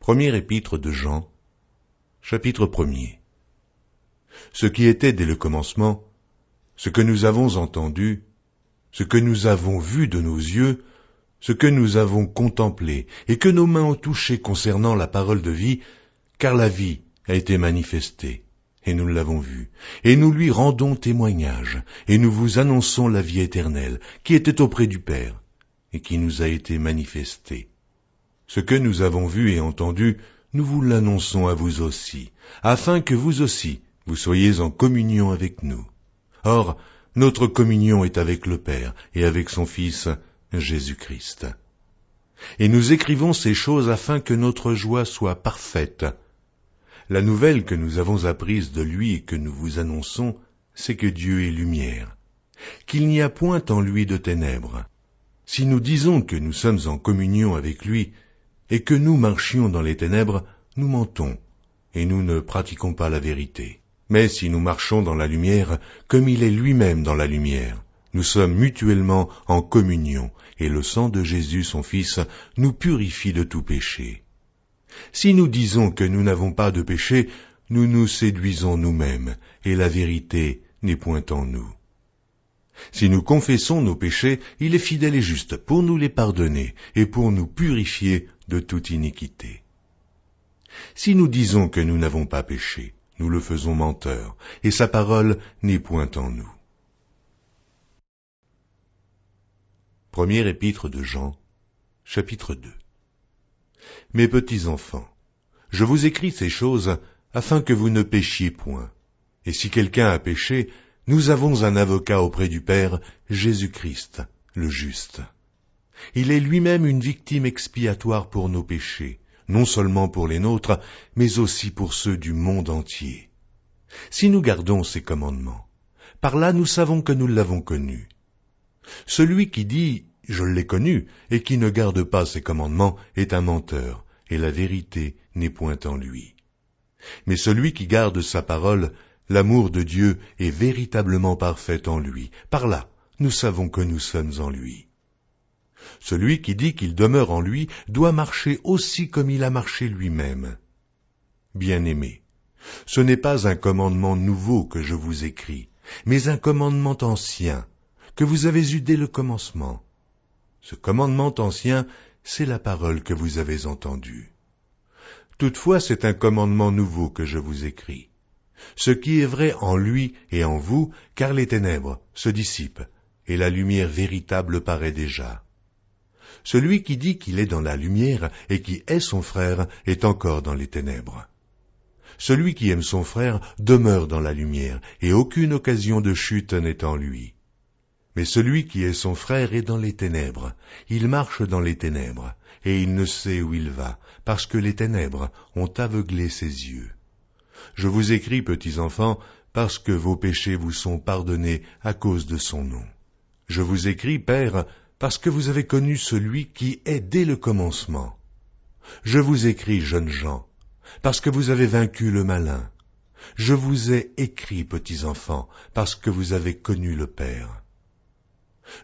Première épître de Jean, chapitre 1er. Ce qui était dès le commencement, ce que nous avons entendu, ce que nous avons vu de nos yeux, ce que nous avons contemplé et que nos mains ont touché concernant la parole de vie, car la vie a été manifestée, et nous l'avons vue, et nous lui rendons témoignage, et nous vous annonçons la vie éternelle, qui était auprès du Père, et qui nous a été manifestée. Ce que nous avons vu et entendu, nous vous l'annonçons à vous aussi, afin que vous aussi, vous soyez en communion avec nous. Or, notre communion est avec le Père et avec son Fils, Jésus-Christ. Et nous écrivons ces choses afin que notre joie soit parfaite. La nouvelle que nous avons apprise de lui et que nous vous annonçons, c'est que Dieu est lumière, qu'il n'y a point en lui de ténèbres. Si nous disons que nous sommes en communion avec lui, et que nous marchions dans les ténèbres, nous mentons, et nous ne pratiquons pas la vérité. Mais si nous marchons dans la lumière, comme il est lui-même dans la lumière, nous sommes mutuellement en communion, et le sang de Jésus, son Fils, nous purifie de tout péché. Si nous disons que nous n'avons pas de péché, nous nous séduisons nous-mêmes, et la vérité n'est point en nous. Si nous confessons nos péchés, il est fidèle et juste pour nous les pardonner et pour nous purifier de toute iniquité. Si nous disons que nous n'avons pas péché, nous le faisons menteur, et sa parole n'est point en nous. Première épître de Jean, chapitre 2. Mes petits enfants, je vous écris ces choses afin que vous ne péchiez point. Et si quelqu'un a péché, nous avons un avocat auprès du Père, Jésus-Christ, le juste. Il est lui-même une victime expiatoire pour nos péchés, non seulement pour les nôtres, mais aussi pour ceux du monde entier. Si nous gardons ses commandements, par là nous savons que nous l'avons connu. Celui qui dit « je l'ai connu » et qui ne garde pas ses commandements est un menteur, et la vérité n'est point en lui. Mais celui qui garde sa parole, l'amour de Dieu est véritablement parfait en lui. Par là, nous savons que nous sommes en lui. Celui qui dit qu'il demeure en lui doit marcher aussi comme il a marché lui-même. Bien-aimés, ce n'est pas un commandement nouveau que je vous écris, mais un commandement ancien, que vous avez eu dès le commencement. Ce commandement ancien, c'est la parole que vous avez entendue. Toutefois, c'est un commandement nouveau que je vous écris. Ce qui est vrai en lui et en vous, car les ténèbres se dissipent, et la lumière véritable paraît déjà. Celui qui dit qu'il est dans la lumière et qui est son frère est encore dans les ténèbres. Celui qui aime son frère demeure dans la lumière, et aucune occasion de chute n'est en lui. Mais celui qui est son frère est dans les ténèbres, il marche dans les ténèbres, et il ne sait où il va, parce que les ténèbres ont aveuglé ses yeux. Je vous écris, petits enfants, parce que vos péchés vous sont pardonnés à cause de son nom. Je vous écris, Père, parce que vous avez connu celui qui est dès le commencement. Je vous écris, jeunes gens, parce que vous avez vaincu le malin. Je vous ai écrit, petits enfants, parce que vous avez connu le Père.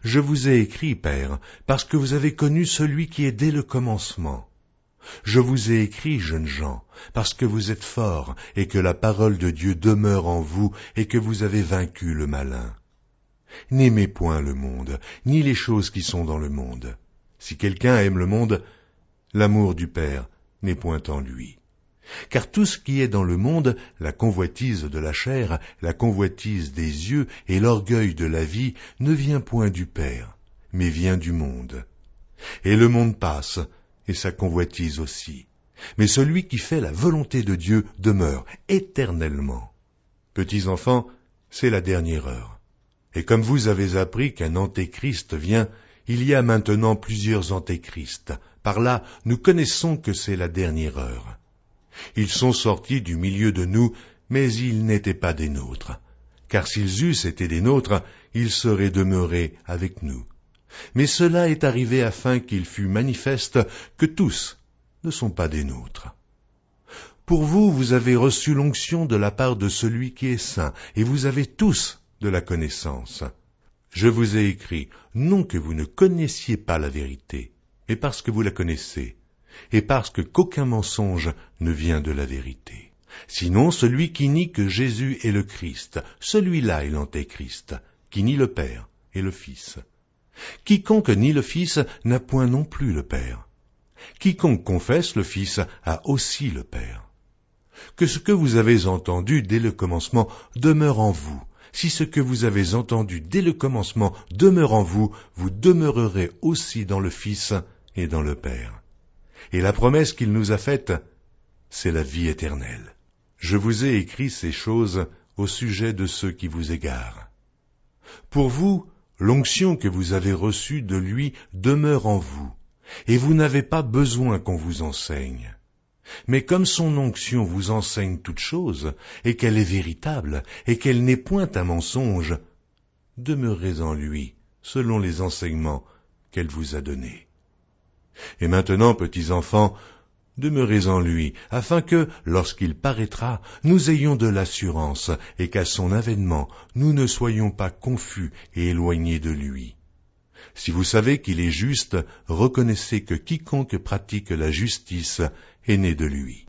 Je vous ai écrit, Père, parce que vous avez connu celui qui est dès le commencement. Je vous ai écrit, jeunes gens, parce que vous êtes forts et que la parole de Dieu demeure en vous et que vous avez vaincu le malin. N'aimez point le monde, ni les choses qui sont dans le monde. Si quelqu'un aime le monde, l'amour du Père n'est point en lui. Car tout ce qui est dans le monde, la convoitise de la chair, la convoitise des yeux et l'orgueil de la vie, ne vient point du Père, mais vient du monde. Et le monde passe, et sa convoitise aussi. Mais celui qui fait la volonté de Dieu demeure éternellement. Petits enfants, c'est la dernière heure. Et comme vous avez appris qu'un antéchrist vient, il y a maintenant plusieurs antéchrists. Par là, nous connaissons que c'est la dernière heure. Ils sont sortis du milieu de nous, mais ils n'étaient pas des nôtres. Car s'ils eussent été des nôtres, ils seraient demeurés avec nous. Mais cela est arrivé afin qu'il fût manifeste que tous ne sont pas des nôtres. Pour vous, vous avez reçu l'onction de la part de celui qui est saint, et vous avez tous de la connaissance. Je vous ai écrit, non que vous ne connaissiez pas la vérité, mais parce que vous la connaissez, et parce qu'aucun mensonge ne vient de la vérité. Sinon, celui qui nie que Jésus est le Christ, celui-là est l'Antéchrist, qui nie le Père et le Fils. Quiconque nie le Fils n'a point non plus le Père. Quiconque confesse le Fils a aussi le Père. Que ce que vous avez entendu dès le commencement demeure en vous. Si ce que vous avez entendu dès le commencement demeure en vous, vous demeurerez aussi dans le Fils et dans le Père. Et la promesse qu'il nous a faite, c'est la vie éternelle. Je vous ai écrit ces choses au sujet de ceux qui vous égarent. Pour vous, l'onction que vous avez reçue de lui demeure en vous, et vous n'avez pas besoin qu'on vous enseigne. Mais comme son onction vous enseigne toutes choses, et qu'elle est véritable, et qu'elle n'est point un mensonge, demeurez en lui, selon les enseignements qu'elle vous a donnés. Et maintenant, petits enfants, demeurez en lui, afin que, lorsqu'il paraîtra, nous ayons de l'assurance, et qu'à son avènement, nous ne soyons pas confus et éloignés de lui. Si vous savez qu'il est juste, reconnaissez que quiconque pratique la justice est né de lui.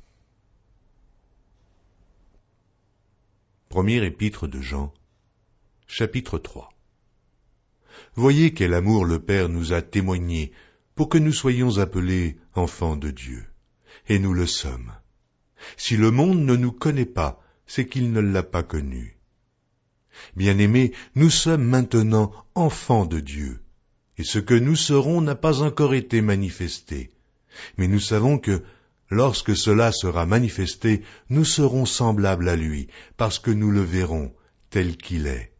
Première épître de Jean, chapitre 3. Voyez quel amour le Père nous a témoigné pour que nous soyons appelés enfants de Dieu. Et nous le sommes. Si le monde ne nous connaît pas, c'est qu'il ne l'a pas connu. Bien-aimés, nous sommes maintenant enfants de Dieu, et ce que nous serons n'a pas encore été manifesté. Mais nous savons que, lorsque cela sera manifesté, nous serons semblables à lui, parce que nous le verrons tel qu'il est.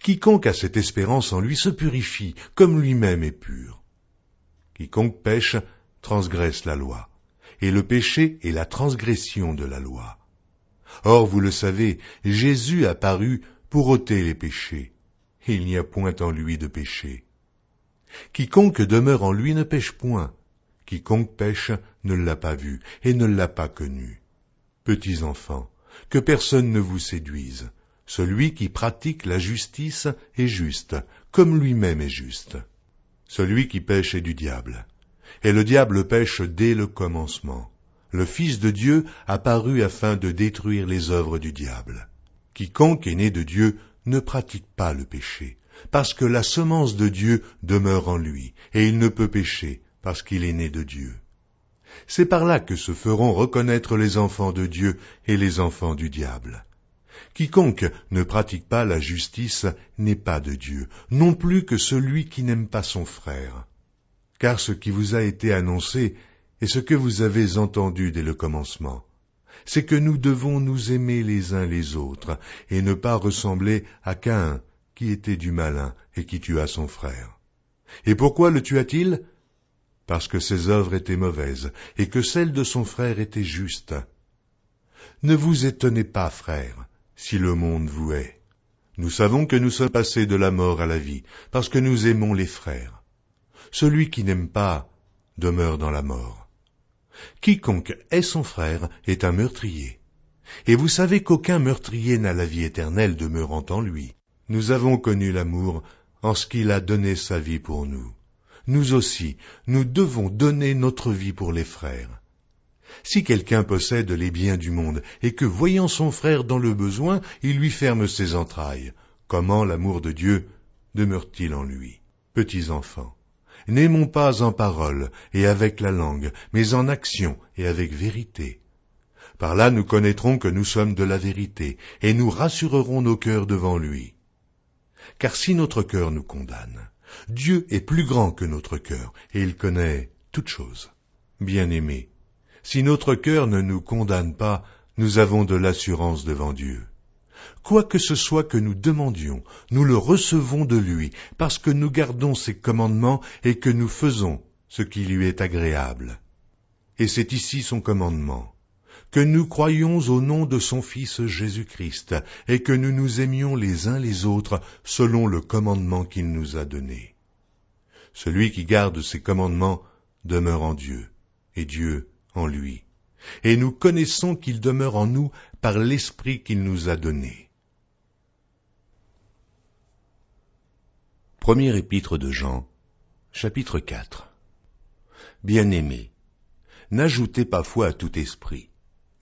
Quiconque a cette espérance en lui se purifie, comme lui-même est pur. Quiconque pêche transgresse la loi, et le péché est la transgression de la loi. Or, vous le savez, Jésus apparut pour ôter les péchés, et il n'y a point en lui de péché. Quiconque demeure en lui ne pêche point, quiconque pêche ne l'a pas vu et ne l'a pas connu. Petits enfants, que personne ne vous séduise. Celui qui pratique la justice est juste, comme lui-même est juste. Celui qui pêche est du diable. Et le diable pêche dès le commencement. Le Fils de Dieu apparut afin de détruire les œuvres du diable. Quiconque est né de Dieu ne pratique pas le péché, parce que la semence de Dieu demeure en lui, et il ne peut pécher, parce qu'il est né de Dieu. C'est par là que se feront reconnaître les enfants de Dieu et les enfants du diable. Quiconque ne pratique pas la justice n'est pas de Dieu, non plus que celui qui n'aime pas son frère. Car ce qui vous a été annoncé est ce que vous avez entendu dès le commencement. C'est que nous devons nous aimer les uns les autres, et ne pas ressembler à Caïn, qui était du malin et qui tua son frère. Et pourquoi le tua-t-il? Parce que ses œuvres étaient mauvaises, et que celles de son frère étaient justes. Ne vous étonnez pas, frères, si le monde vous hait. Nous savons que nous sommes passés de la mort à la vie, parce que nous aimons les frères. Celui qui n'aime pas demeure dans la mort. Quiconque hait son frère est un meurtrier. Et vous savez qu'aucun meurtrier n'a la vie éternelle demeurant en lui. Nous avons connu l'amour en ce qu'il a donné sa vie pour nous. Nous aussi, nous devons donner notre vie pour les frères. Si quelqu'un possède les biens du monde, et que, voyant son frère dans le besoin, il lui ferme ses entrailles, comment l'amour de Dieu demeure-t-il en lui? Petits enfants, n'aimons pas en parole et avec la langue, mais en action et avec vérité. Par là nous connaîtrons que nous sommes de la vérité, et nous rassurerons nos cœurs devant lui. Car si notre cœur nous condamne, Dieu est plus grand que notre cœur, et il connaît toutes choses. Bien-aimés, si notre cœur ne nous condamne pas, nous avons de l'assurance devant Dieu. Quoi que ce soit que nous demandions, nous le recevons de lui, parce que nous gardons ses commandements et que nous faisons ce qui lui est agréable. Et c'est ici son commandement, que nous croyions au nom de son Fils Jésus-Christ, et que nous nous aimions les uns les autres selon le commandement qu'il nous a donné. Celui qui garde ses commandements demeure en Dieu, et Dieu en lui. Et nous connaissons qu'il demeure en nous par l'Esprit qu'il nous a donné. Première épître de Jean, chapitre 4. Bien-aimés, n'ajoutez pas foi à tout esprit,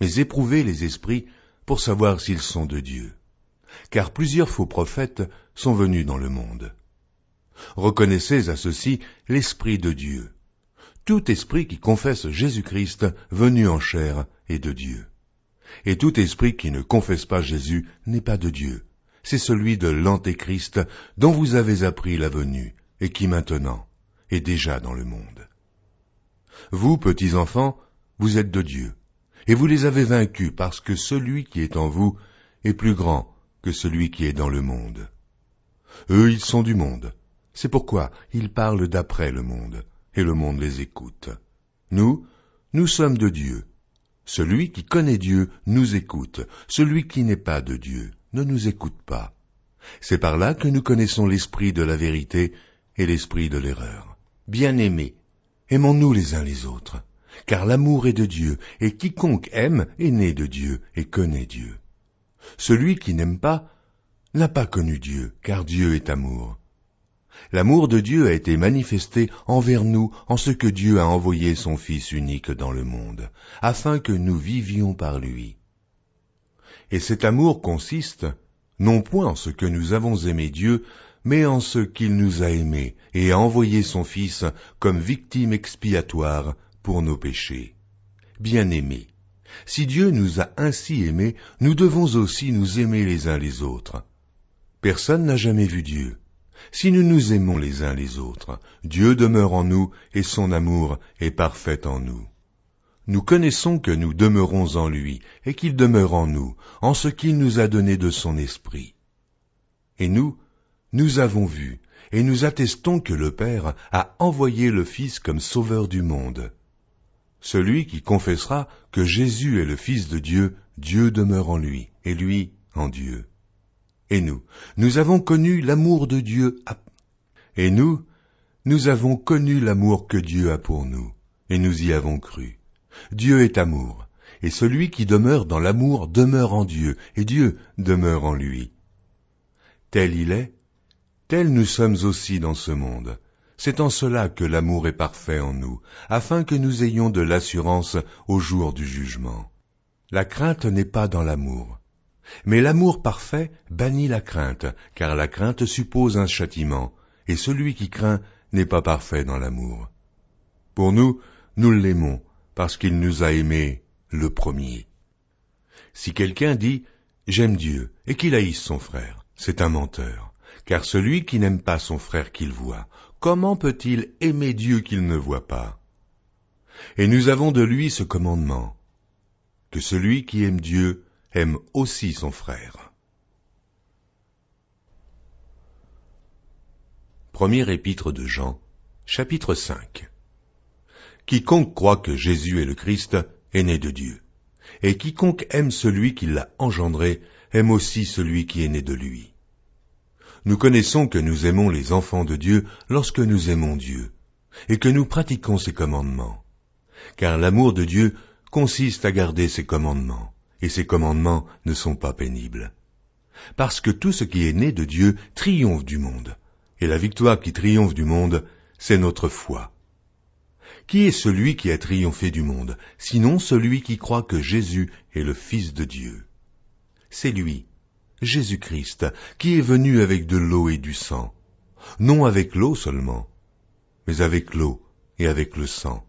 mais éprouvez les esprits pour savoir s'ils sont de Dieu. Car plusieurs faux prophètes sont venus dans le monde. Reconnaissez à ceci l'Esprit de Dieu. Tout esprit qui confesse Jésus-Christ venu en chair est de Dieu. Et tout esprit qui ne confesse pas Jésus n'est pas de Dieu. C'est celui de l'Antéchrist dont vous avez appris la venue et qui maintenant est déjà dans le monde. Vous, petits enfants, vous êtes de Dieu, et vous les avez vaincus parce que celui qui est en vous est plus grand que celui qui est dans le monde. Eux, ils sont du monde. C'est pourquoi ils parlent d'après le monde, et le monde les écoute. Nous sommes de Dieu. Celui qui connaît Dieu nous écoute. Celui qui n'est pas de Dieu ne nous écoute pas. C'est par là que nous connaissons l'esprit de la vérité et l'esprit de l'erreur. Bien-aimés, aimons-nous les uns les autres, car l'amour est de Dieu, et quiconque aime est né de Dieu et connaît Dieu. Celui qui n'aime pas n'a pas connu Dieu, car Dieu est amour. L'amour de Dieu a été manifesté envers nous en ce que Dieu a envoyé son Fils unique dans le monde, afin que nous vivions par lui. Et cet amour consiste, non point en ce que nous avons aimé Dieu, mais en ce qu'il nous a aimés et a envoyé son Fils comme victime expiatoire pour nos péchés. Bien-aimés, si Dieu nous a ainsi aimés, nous devons aussi nous aimer les uns les autres. Personne n'a jamais vu Dieu. Si nous nous aimons les uns les autres, Dieu demeure en nous et son amour est parfait en nous. Nous connaissons que nous demeurons en lui et qu'il demeure en nous, en ce qu'il nous a donné de son esprit. Et nous avons vu et nous attestons que le Père a envoyé le Fils comme sauveur du monde. Celui qui confessera que Jésus est le Fils de Dieu, Dieu demeure en lui et lui en Dieu. Et nous avons connu l'amour de Dieu. Et nous avons connu l'amour que Dieu a pour nous, et nous y avons cru. Dieu est amour, et celui qui demeure dans l'amour demeure en Dieu, et Dieu demeure en lui. Tel il est, tel nous sommes aussi dans ce monde. C'est en cela que l'amour est parfait en nous, afin que nous ayons de l'assurance au jour du jugement. La crainte n'est pas dans l'amour. Mais l'amour parfait bannit la crainte, car la crainte suppose un châtiment, et celui qui craint n'est pas parfait dans l'amour. Pour nous l'aimons, parce qu'il nous a aimés le premier. Si quelqu'un dit « J'aime Dieu » et qu'il haïsse son frère, c'est un menteur, car celui qui n'aime pas son frère qu'il voit, comment peut-il aimer Dieu qu'il ne voit pas? Et nous avons de lui ce commandement, que celui qui aime Dieu aime aussi son frère. Première épître de Jean, chapitre 5. Quiconque croit que Jésus est le Christ est né de Dieu, et quiconque aime celui qui l'a engendré aime aussi celui qui est né de lui. Nous connaissons que nous aimons les enfants de Dieu lorsque nous aimons Dieu, et que nous pratiquons ses commandements. Car l'amour de Dieu consiste à garder ses commandements. Et ces commandements ne sont pas pénibles. Parce que tout ce qui est né de Dieu triomphe du monde, et la victoire qui triomphe du monde, c'est notre foi. Qui est celui qui a triomphé du monde, sinon celui qui croit que Jésus est le Fils de Dieu? C'est lui, Jésus-Christ, qui est venu avec de l'eau et du sang, non avec l'eau seulement, mais avec l'eau et avec le sang.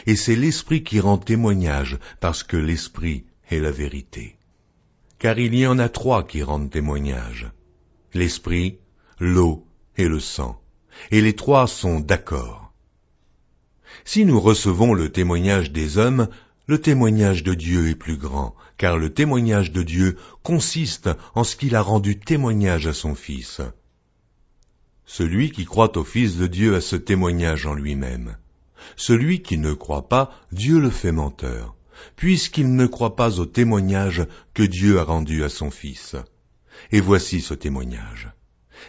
Et c'est l'Esprit qui rend témoignage, parce que l'Esprit est la vérité. Car il y en a trois qui rendent témoignage, l'Esprit, l'eau et le sang, et les trois sont d'accord. Si nous recevons le témoignage des hommes, le témoignage de Dieu est plus grand, car le témoignage de Dieu consiste en ce qu'il a rendu témoignage à son Fils. Celui qui croit au Fils de Dieu a ce témoignage en lui-même. Celui qui ne croit pas, Dieu le fait menteur, puisqu'il ne croit pas au témoignage que Dieu a rendu à son Fils. Et voici ce témoignage.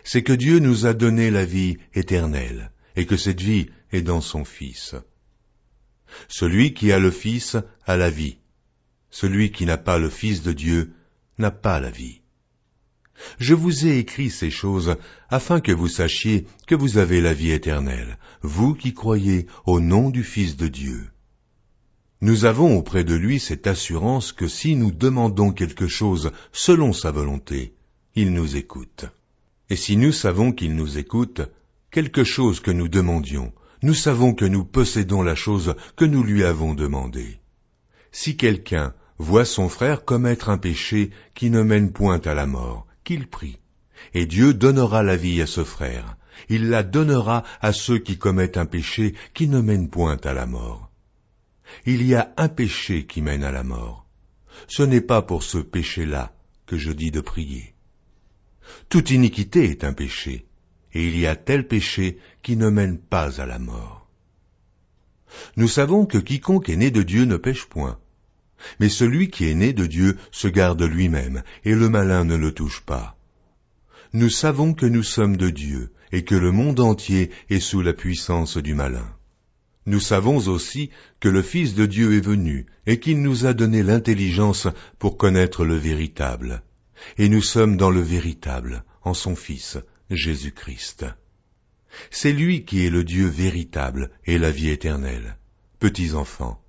C'est que Dieu nous a donné la vie éternelle, et que cette vie est dans son Fils. Celui qui a le Fils a la vie. Celui qui n'a pas le Fils de Dieu n'a pas la vie. Je vous ai écrit ces choses afin que vous sachiez que vous avez la vie éternelle, vous qui croyez au nom du Fils de Dieu. Nous avons auprès de lui cette assurance que si nous demandons quelque chose selon sa volonté, il nous écoute. Et si nous savons qu'il nous écoute, quelque chose que nous demandions, nous savons que nous possédons la chose que nous lui avons demandée. Si quelqu'un voit son frère commettre un péché qui ne mène point à la mort, qu'il prie, et Dieu donnera la vie à ce frère. Il la donnera à ceux qui commettent un péché qui ne mène point à la mort. Il y a un péché qui mène à la mort. Ce n'est pas pour ce péché-là que je dis de prier. Toute iniquité est un péché, et il y a tel péché qui ne mène pas à la mort. Nous savons que quiconque est né de Dieu ne pêche point, mais celui qui est né de Dieu se garde lui-même, et le malin ne le touche pas. Nous savons que nous sommes de Dieu, et que le monde entier est sous la puissance du malin. Nous savons aussi que le Fils de Dieu est venu, et qu'il nous a donné l'intelligence pour connaître le véritable. Et nous sommes dans le véritable, en son Fils, Jésus-Christ. C'est lui qui est le Dieu véritable et la vie éternelle. Petits enfants,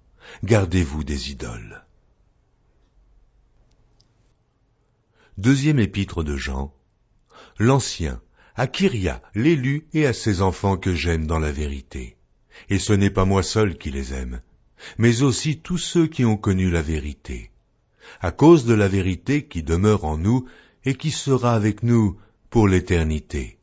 gardez-vous des idoles. Deuxième épître de Jean. L'Ancien, à Kyria, l'élu et à ses enfants que j'aime dans la vérité. Et ce n'est pas moi seul qui les aime, mais aussi tous ceux qui ont connu la vérité, à cause de la vérité qui demeure en nous et qui sera avec nous pour l'éternité.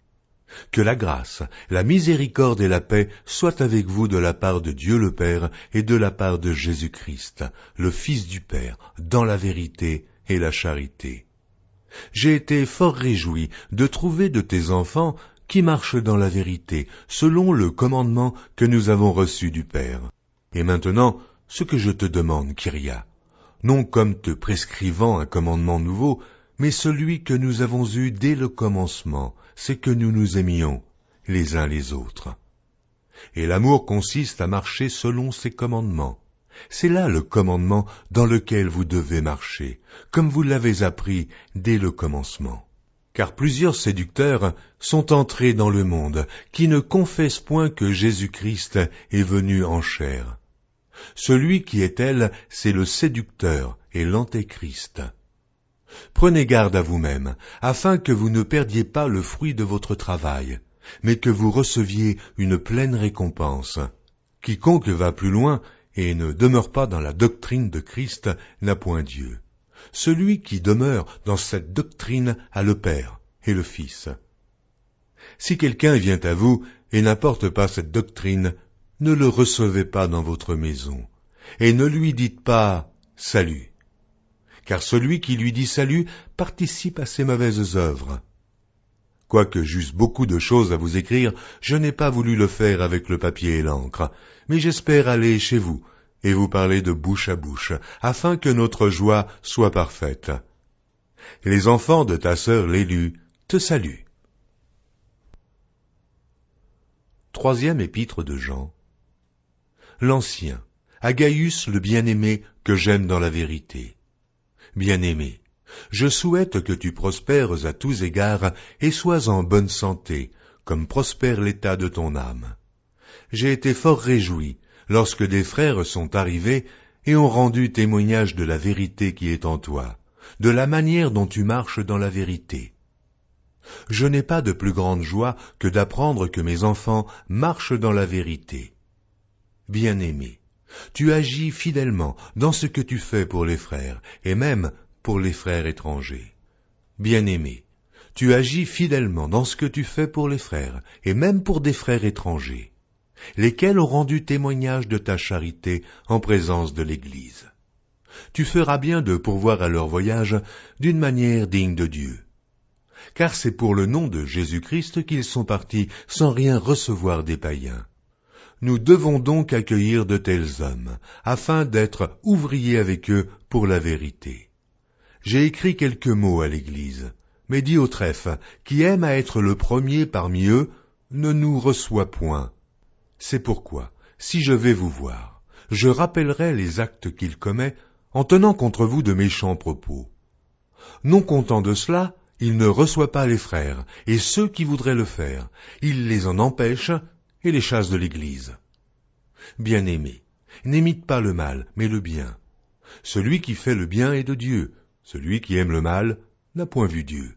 Que la grâce, la miséricorde et la paix soient avec vous de la part de Dieu le Père et de la part de Jésus-Christ, le Fils du Père, dans la vérité et la charité. J'ai été fort réjoui de trouver de tes enfants qui marchent dans la vérité, selon le commandement que nous avons reçu du Père. Et maintenant, ce que je te demande, Kyria, non comme te prescrivant un commandement nouveau, mais celui que nous avons eu dès le commencement, c'est que nous nous aimions les uns les autres. Et l'amour consiste à marcher selon ses commandements. C'est là le commandement dans lequel vous devez marcher, comme vous l'avez appris dès le commencement. Car plusieurs séducteurs sont entrés dans le monde, qui ne confessent point que Jésus-Christ est venu en chair. Celui qui est tel, c'est le séducteur et l'antéchrist. Prenez garde à vous-même, afin que vous ne perdiez pas le fruit de votre travail, mais que vous receviez une pleine récompense. Quiconque va plus loin et ne demeure pas dans la doctrine de Christ n'a point Dieu. Celui qui demeure dans cette doctrine a le Père et le Fils. Si quelqu'un vient à vous et n'apporte pas cette doctrine, ne le recevez pas dans votre maison, et ne lui dites pas « Salut », car celui qui lui dit « Salut » participe à ses mauvaises œuvres. Quoique j'eusse beaucoup de choses à vous écrire, je n'ai pas voulu le faire avec le papier et l'encre, mais j'espère aller chez vous et vous parler de bouche à bouche, afin que notre joie soit parfaite. Les enfants de ta sœur l'élue te saluent. Troisième épître de Jean. L'Ancien, à Gaius le bien-aimé que j'aime dans la vérité. Bien-aimé, je souhaite que tu prospères à tous égards et sois en bonne santé, comme prospère l'état de ton âme. J'ai été fort réjoui lorsque des frères sont arrivés et ont rendu témoignage de la vérité qui est en toi, de la manière dont tu marches dans la vérité. Je n'ai pas de plus grande joie que d'apprendre que mes enfants marchent dans la vérité. Bien-aimé, tu agis fidèlement dans ce que tu fais pour les frères, et même pour les frères étrangers. Bien-aimé, tu agis fidèlement dans ce que tu fais pour les frères, et même pour des frères étrangers, lesquels ont rendu témoignage de ta charité en présence de l'Église. Tu feras bien de pourvoir à leur voyage d'une manière digne de Dieu. Car c'est pour le nom de Jésus-Christ qu'ils sont partis sans rien recevoir des païens. Nous devons donc accueillir de tels hommes, afin d'être ouvriers avec eux pour la vérité. J'ai écrit quelques mots à l'Église, mais Diotrephe, qui aime à être le premier parmi eux, ne nous reçoit point. C'est pourquoi, si je vais vous voir, je rappellerai les actes qu'il commet en tenant contre vous de méchants propos. Non content de cela, il ne reçoit pas les frères, et ceux qui voudraient le faire, il les en empêche et les chasse de l'Église. Bien-aimés, N'imite pas le mal, mais le bien. Celui qui fait le bien est de Dieu. Celui qui aime le mal n'a point vu Dieu.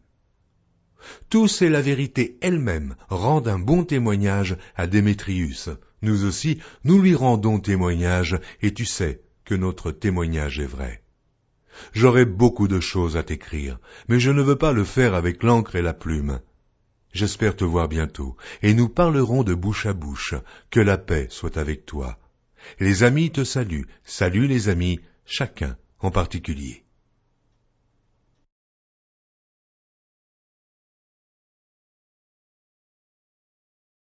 Tous et la vérité elle-même rendent un bon témoignage à Démétrius. Nous aussi, nous lui rendons témoignage, et tu sais que notre témoignage est vrai. J'aurais beaucoup de choses à t'écrire, mais je ne veux pas le faire avec l'encre et la plume. J'espère te voir bientôt, et nous parlerons de bouche à bouche. Que la paix soit avec toi. Les amis te saluent, salue les amis, chacun en particulier.